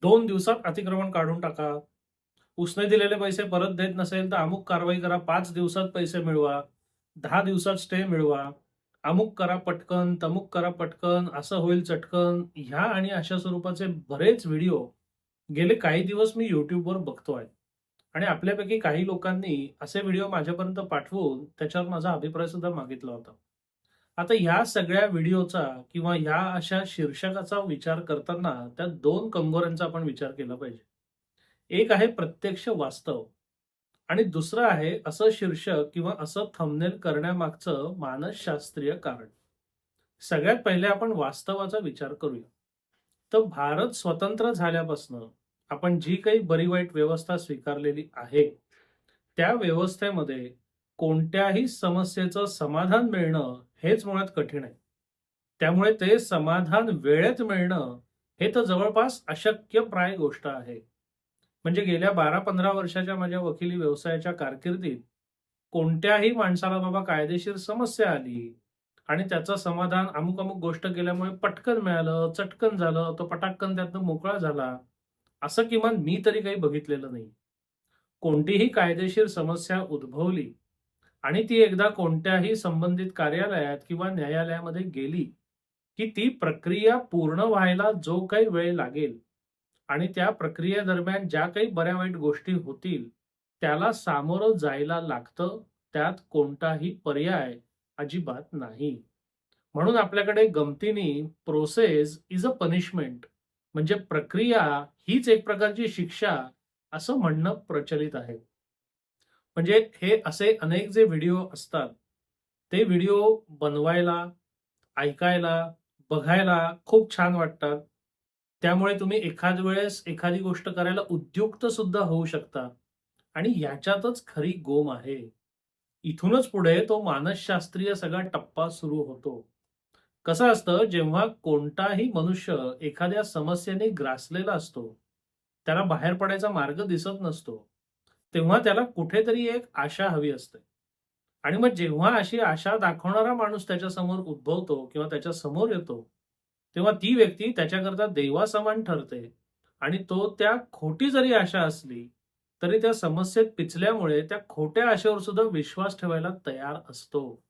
2 दिवसात अतिक्रमण काढून टाका. उसने दिलेले पैसे परत देत नसेल तर अमुक कारवाई करा. 5 दिवसात पैसे मिळवा. 10 दिवसात स्टे मिळवा. अमुक करा पटकन, तमुक करा पटकन, असं होईल चटकन. ह्या आणि अशा स्वरूपाचे बरेच व्हिडिओ गेले काही दिवस मी YouTubeवर बघतोय. आणि आपल्यापैकी काही लोकांनी असे व्हिडिओ माझ्यापर्यंत पाठवून त्याच्यावर माझा अभिप्राय सुद्धा मागितला होता. आता ह्या सगळ्या व्हिडिओचा किंवा ह्या अशा शीर्षकाचा विचार करताना त्या 2 कंगोऱ्यांचा आपण विचार केला पाहिजे. एक आहे प्रत्यक्ष वास्तव आणि दुसरं आहे असं शीर्षक किंवा असं थंबनेल करण्यामागचं मानसशास्त्रीय कारण. सगळ्यात पहिले आपण वास्तवाचा विचार करूया. तर भारत स्वतंत्र झाल्यापासून आपण जी काही बरी वाईट व्यवस्था स्वीकारलेली आहे, त्या व्यवस्थेमध्ये कोणत्याही समस्येचं समाधान मिळणं हेच मुळात कठीण आहे. त्यामुळे ते समाधान वेळेत मिळणं हे तर जवळपास अशक्यप्राय गोष्ट आहे. म्हणजे गेल्या 12-15 वर्षाच्या माझ्या वकिली व्यवसायाच्या कारकिर्दीत कोणत्याही माणसाला बाबा कायदेशीर समस्या आली आणि त्याचं समाधान अमुक-अमुक गोष्ट केल्यामुळे पटकन मिळालं, चटकन झालं, तो पटाक्कन त्यातनं मोकळा झाला, असं किमान मी तरी काही बघितलेलं नाही. कोणतीही कायदेशीर समस्या उद्भवली आणि ती एकदा कोणत्याही संबंधित कार्यालयात किंवा न्यायालयामध्ये गेली, की ती प्रक्रिया पूर्ण व्हायला जो काही वेळ लागेल आणि त्या प्रक्रियेदरम्यान ज्या काही बऱ्या-वाईट गोष्टी होतील, त्याला सामोरं जायला लागतं. त्यात कोणताही पर्याय अजिबात नाही. म्हणून आपल्याकडे गमतीने प्रोसेस इज अ पनिशमेंट म्हणजे प्रक्रिया हीच एक प्रकारची शिक्षा असं म्हणणं प्रचलित आहे. म्हणजे हे असे अनेक जे व्हिडिओ असतात, ते व्हिडिओ बनवायला, ऐकायला, बघायला खूप छान वाटतात. त्यामुळे तुम्ही एखाद वेळेस एखादी गोष्ट करायला उद्युक्त सुद्धा होऊ शकता आणि ह्याच्यातच खरी गोम आहे. इथूनच पुढे तो मानसशास्त्रीय सगळा टप्पा सुरू होतो. कसं असतं, जेव्हा कोणताही मनुष्य एखाद्या समस्येने ग्रासलेला असतो, त्याला बाहेर पडायचा मार्ग दिसत नसतो, तेव्हा त्याला कुठेतरी एक आशा हवी असते. आणि मग जेव्हा अशी आशा दाखवणारा माणूस त्याच्यासमोर उद्भवतो किंवा त्याच्या समोर येतो, तेव्हा ती व्यक्ती त्याच्याकरता देवासमान ठरते आणि तो त्या खोटी जरी आशा असली, तरी त्या समस्येत पिचल्यामुळे त्या खोट्या आशेवर सुद्धा विश्वास ठेवायला तयार असतो.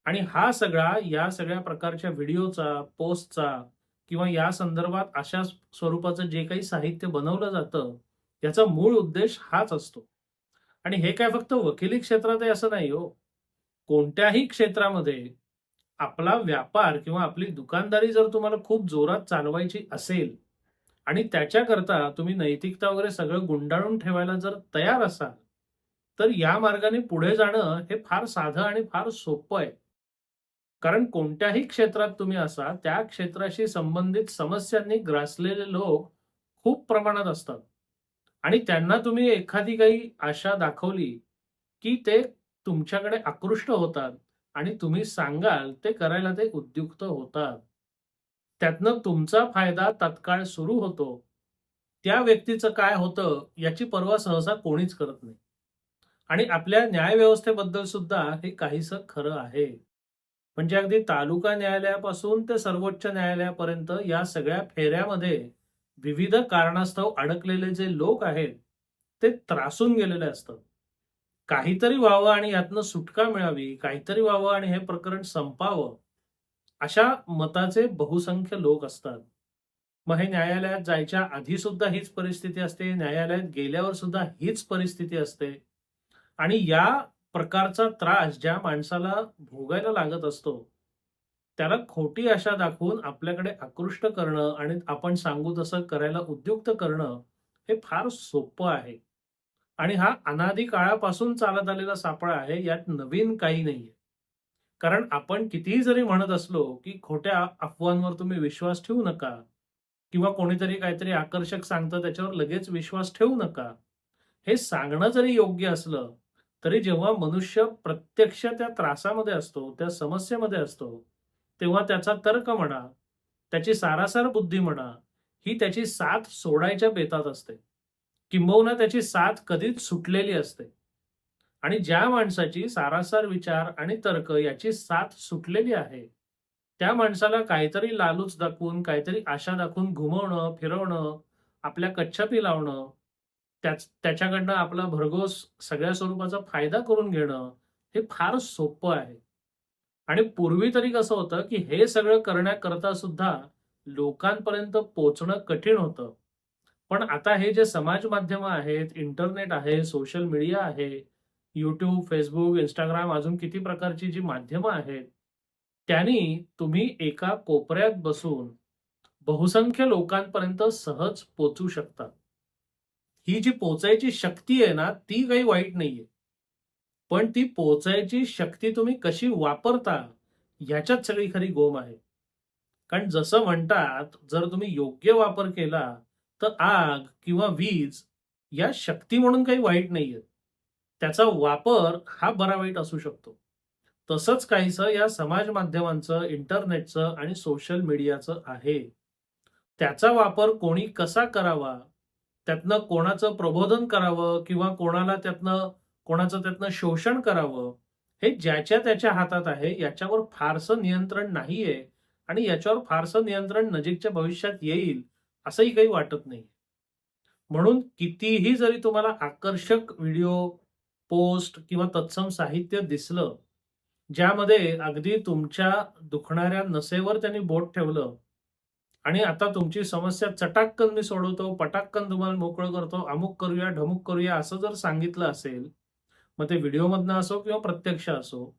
आणि हा सगळा या सगळ्या प्रकारच्या व्हिडिओचा, पोस्टचा किंवा या संदर्भात अशा स्वरूपाचं जे काही साहित्य बनवलं जातं, याचा मूळ उद्देश हाच असतो. आणि हे काय फक्त वकिली क्षेत्रात आहे असं नाही हो. कोणत्याही क्षेत्रामध्ये आपला व्यापार किंवा आपली दुकानदारी जर तुम्हाला खूप जोरात चालवायची असेल आणि त्याच्याकरता तुम्ही नैतिकता वगैरे सगळं गुंडाळून ठेवायला जर तयार असाल, तर या मार्गाने पुढे जाणं हे फार साधं आणि फार सोपं आहे. कारण कोणत्याही क्षेत्रात तुम्ही असा, त्या क्षेत्राशी संबंधित समस्यांनी ग्रासलेले लोक खूप प्रमाणात असतात. आणि त्यांना तुम्ही एखादी काही आशा दाखवली, की ते तुमच्याकडे आकृष्ट होतात आणि तुम्ही सांगाल ते करायला ते उद्युक्त होतात. त्यातनं तुमचा फायदा तात्काळ सुरू होतो. त्या व्यक्तीचं काय होतं याची पर्वा सहसा कोणीच करत नाही. आणि आपल्या न्यायव्यवस्थेबद्दल सुद्धा हे काहीसं खरं आहे. म्हणजे अगदी तालुका न्यायालयापासून ते सर्वोच्च न्यायालयापर्यंत या सगळ्या फेऱ्यामध्ये विविध कारणास्तव अडकलेले जे लोक आहेत, ते त्रासून गेलेले असतात. काहीतरी व्हावं आणि यातनं सुटका मिळावी, काहीतरी व्हावं आणि हे प्रकरण संपावं, अशा मताचे बहुसंख्य लोक असतात. मग हे न्यायालयात जायच्या आधी सुद्धा हीच परिस्थिती असते, न्यायालयात गेल्यावर सुद्धा हीच परिस्थिती असते. आणि या प्रकारचा त्रास ज्या माणसाला भोगायला लागत असतो, त्याला खोटी आशा दाखवून आपल्याकडे आकृष्ट करणं आणि आपण सांगू तसं करायला उद्युक्त करणं, हे फार सोपं आहे. आणि हा अनादी काळापासून चालत आलेला सापळा आहे, यात नवीन काही नाहीये. कारण आपण कितीही जरी म्हणत असलो, की खोट्या अफवांवर तुम्ही विश्वास ठेवू नका किंवा कोणीतरी काहीतरी आकर्षक सांगतं त्याच्यावर लगेच विश्वास ठेवू नका. हे सांगणं जरी योग्य असलं, तरी जेव्हा मनुष्य प्रत्यक्ष त्या त्रासामध्ये असतो, त्या समस्येमध्ये असतो, तेव्हा त्याचा तर्क म्हणा, त्याची सारासार बुद्धी म्हणा, ही त्याची साथ सोडायच्या बेतात असते. किंबहुना त्याची साथ कधीच सुटलेली असते. आणि ज्या माणसाची सारासार विचार आणि तर्क याची साथ सुटलेली आहे, त्या माणसाला काहीतरी लालूच दाखवून, काहीतरी आशा दाखवून घुमवणं, फिरवणं, आपल्या कच्छापी लावणं, त्याच्याकडनं आपला भरघोस सगळ्या स्वरूपाचा फायदा करून घेणं, हे फार सोपं आहे. आणि पूर्वी तरी कसं होतं, की हे सगळं करण्याकरता सुद्धा लोकांपर्यंत पोहोचणं कठीण होतं. पण आता हे जे समाज माध्यमं आहेत, इंटरनेट आहे, सोशल मीडिया आहे, YouTube, Facebook, Instagram अजून किती प्रकारची जी माध्यमं आहेत, त्यांनी तुम्ही एका कोपऱ्यात बसून बहुसंख्य लोकांपर्यंत सहज पोहोचू शकता. ही जी पोहोचायची शक्ती आहे ना, ती काही वाईट नाहीये. पण ती पोहोचायची शक्ती तुम्ही कशी वापरता, ह्याच्यात सगळी खरी गोम आहे. कारण जसं म्हणतात, जर तुम्ही योग्य वापर केला, तर आग किंवा वीज या शक्ती म्हणून काही वाईट नाहीयेत. त्याचा वापर हा बरा-वाईट असू शकतो. तसंच काहीसं या समाज माध्यमांचं, इंटरनेटचं आणि सोशल मीडियाचं आहे. त्याचा वापर कोणी कसा करावा, त्यातनं कोणाचं प्रबोधन करावं किंवा कोणाचं त्यातनं शोषण करावं, हे ज्याच्या त्याच्या हातात आहे. याच्यावर फारसं नियंत्रण नाहीये आणि याच्यावर फारसं नियंत्रण नजीकच्या भविष्यात येईल, असंही काही वाटत नाही. म्हणून कितीही जरी तुम्हाला आकर्षक व्हिडिओ, पोस्ट किंवा तत्सम साहित्य दिसलं, ज्यामध्ये अगदी तुमच्या दुखणाऱ्या नसेवर त्यांनी बोट ठेवलं आणि आता तुमची समस्या चटाक्कन मी सोडवतो, पटाक्कन तुम्हाला मोकळं करतो, अमुक करूया, ढमुक करूया, असं जर सांगितलं असेल, मग ते व्हिडिओमधनं असो किंवा प्रत्यक्ष असो,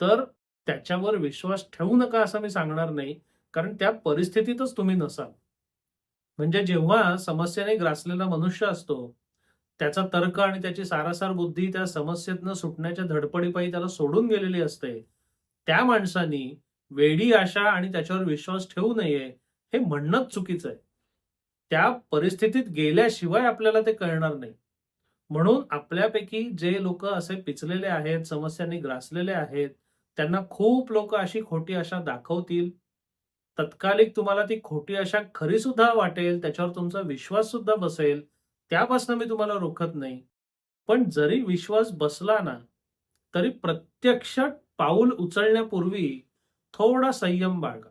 तर त्याच्यावर विश्वास ठेवू नका असं मी सांगणार नाही. कारण त्या परिस्थितीतच तुम्ही नसाल. म्हणजे जेव्हा समस्येने ग्रासलेला मनुष्य असतो, त्याचा तर्क आणि त्याची सारासार बुद्धी त्या समस्येतनं सुटण्याच्या धडपडीपायी त्याला सोडून गेलेली असते. त्या माणसानी वेडी आशा आणि त्याच्यावर विश्वास ठेवू नये, हे म्हणणंच चुकीचं आहे. त्या परिस्थितीत गेल्याशिवाय आपल्याला ते कळणार नाही. म्हणून आपल्यापैकी जे लोकं असे पिचलेले आहेत, समस्यांनी ग्रासलेले आहेत, त्यांना खूप लोकं अशी खोटी आशा दाखवतील. तत्कालिक तुम्हाला ती खोटी आशा खरी सुद्धा वाटेल, त्याच्यावर तुमचा विश्वास सुद्धा बसेल. त्यापासून मी तुम्हाला रोखत नाही. पण जरी विश्वास बसला ना, तरी प्रत्यक्षात पाऊल उचलण्यापूर्वी थोडा संयम बाळगा.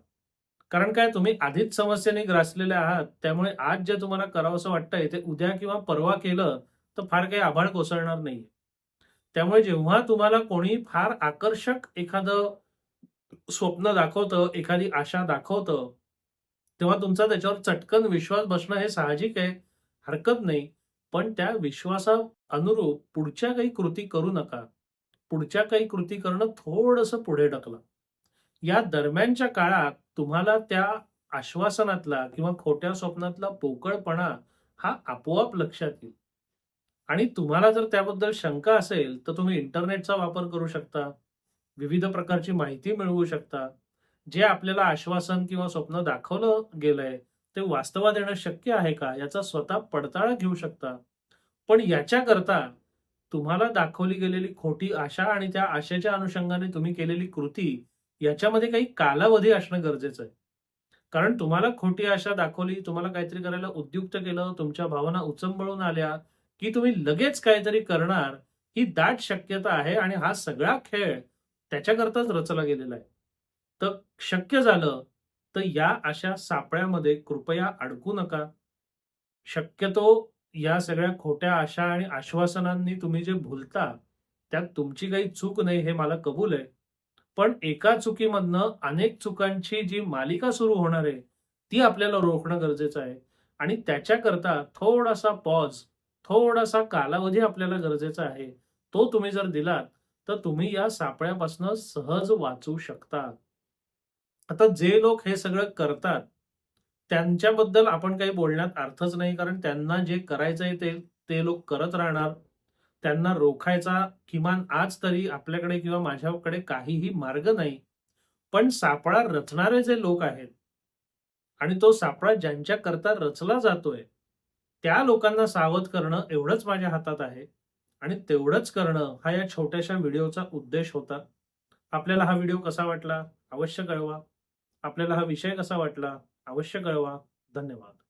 कारण काय तुम्ही आधीच समस्येने ग्रासलेले आहात. त्यामुळे आज जे तुम्हाला करावंसं वाटतंय ते उद्या किंवा परवा केलं, तर फार काही आभाळ कोसळणार नाहीये. त्यामुळे जेव्हा तुम्हाला कोणी फार आकर्षक एखादं स्वप्न दाखवतं, एखादी आशा दाखवतं, तेव्हा तुमचा त्याच्यावर चटकन विश्वास बसणं हे साहजिक आहे, हरकत नाही. पण त्या विश्वासा अनुरूप पुढच्या काही कृती करू नका. पुढच्या काही कृती करणं थोडंसं पुढे ढकला. या दरम्यानच्या काळात तुम्हाला त्या आश्वासनातला किंवा खोट्या स्वप्नातला पोकळपणा हा आपोआप लक्षात येईल. आणि तुम्हाला जर त्याबद्दल शंका असेल, तर तुम्ही इंटरनेटचा वापर करू शकता. विविध प्रकारची माहिती मिळवू शकता. जे आपल्याला आश्वासन किंवा स्वप्न दाखवलं गेलंय, ते वास्तवात येणं शक्य आहे का? याचा स्वतः पडताळा घेऊ शकता. पण याच्याकरता तुम्हाला दाखवली गेलेली खोटी आशा आणि त्या आशेच्या अनुषंगाने तुम्ही केलेली कृती, याच्यामध्ये काही कालावधी असणं गरजेचं आहे. कारण तुम्हाला खोटी आशा दाखवली, तुम्हाला काहीतरी करायला उद्युक्त केलं, तुमच्या भावना उचंबळून आल्या, की तुम्ही लगेच काहीतरी करणार, ही दाट शक्यता आहे आणि हा सगळा खेळ त्याच्याकरताच रचला गेलेला आहे. तर शक्य झालं, तर या अशा सापळ्यामध्ये कृपया अडकू नका. शक्यतो या सगळ्या खोट्या आशा आणि आश्वासनांनी तुम्ही जे भुलता, त्यात तुमची काही चूक नाही हे मला कबूल आहे. पण एका चुकीमधनं अनेक चुकांची जी मालिका सुरू होणार आहे, ती आपल्याला रोखणं गरजेचं आहे. आणि त्याच्याकरता थोडासा पॉज, थोडासा कालावधी आपल्याला गरजेचा आहे. तो तुम्ही जर दिलात, तर तुम्ही या सापळ्यापासून सहज वाचू शकता. आता जे लोक हे सगळं करतात, त्यांच्याबद्दल आपण काही बोलण्यात अर्थच नाही. कारण त्यांना जे करायचंय ते लोक करत राहणार. त्यांना रोखायचा किमान आज तरी आपल्याकडे किंवा माझ्याकडे काहीही मार्ग नाही. पण सापळा रचणारे जे लोक आहेत आणि तो सापळा ज्यांच्याकरता रचला जातोय, त्या लोकांना सावध करणं एवढंच माझ्या हातात आहे. आणि तेवढंच करणं हा या छोट्याशा व्हिडिओचा उद्देश होता. आपल्याला हा व्हिडिओ कसा वाटला? अवश्य कळवा. आपल्याला हा विषय कसा वाटला? अवश्य कळवा. धन्यवाद.